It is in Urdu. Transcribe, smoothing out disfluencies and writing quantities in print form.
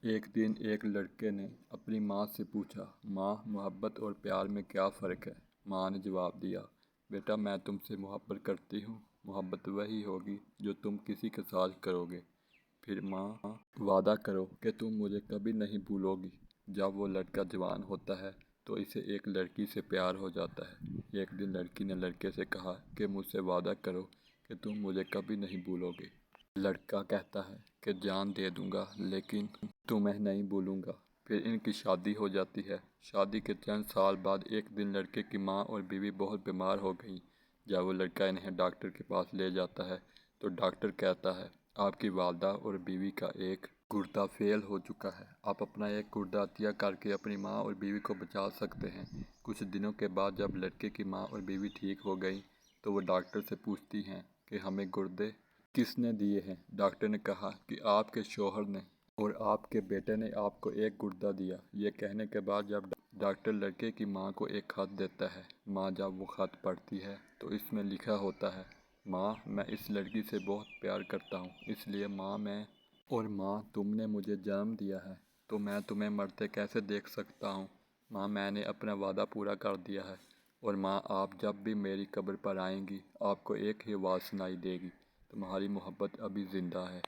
ایک دن ایک لڑکے نے اپنی ماں سے پوچھا، ماں، محبت اور پیار میں کیا فرق ہے؟ ماں نے جواب دیا، بیٹا، میں تم سے محبت کرتی ہوں۔ محبت وہی ہوگی جو تم کسی کے ساتھ کرو گے۔ پھر ماں، وعدہ کرو کہ تم مجھے کبھی نہیں بھولو گی۔ جب وہ لڑکا جوان ہوتا ہے تو اسے ایک لڑکی سے پیار ہو جاتا ہے۔ ایک دن لڑکی نے لڑکے سے کہا کہ مجھ سے وعدہ کرو کہ تم مجھے کبھی نہیں بھولو گے۔ لڑکا کہتا ہے کہ جان دے دوں گا لیکن تمہیں نہیں بھولوں گا۔ پھر ان کی شادی ہو جاتی ہے۔ شادی کے چند سال بعد ایک دن لڑکے کی ماں اور بیوی بہت بیمار ہو گئیں۔ جب وہ لڑکا انہیں ڈاکٹر کے پاس لے جاتا ہے تو ڈاکٹر کہتا ہے، آپ کی والدہ اور بیوی کا ایک گردہ فیل ہو چکا ہے۔ آپ اپنا ایک گردہ عطیہ کر کے اپنی ماں اور بیوی کو بچا سکتے ہیں۔ کچھ دنوں کے بعد جب لڑکے کی ماں اور بیوی ٹھیک ہو گئیں تو وہ ڈاکٹر سے پوچھتی ہیں کہ ہمیں گردے کس نے دیے ہیں؟ ڈاکٹر نے کہا کہ آپ کے شوہر نے، اور آپ کے بیٹے نے آپ کو ایک گردہ دیا۔ یہ کہنے کے بعد جب ڈاکٹر لڑکے کی ماں کو ایک خط دیتا ہے، ماں جب وہ خط پڑھتی ہے تو اس میں لکھا ہوتا ہے، ماں، میں اس لڑکی سے بہت پیار کرتا ہوں، اس لیے ماں تم نے مجھے جنم دیا ہے تو میں تمہیں مرتے کیسے دیکھ سکتا ہوں؟ ماں، میں نے اپنا وعدہ پورا کر دیا ہے، اور ماں، آپ جب بھی میری قبر پر آئیں گی آپ کو ایک ہی آواز سنائی دے گی، تمہاری محبت ابھی زندہ ہے۔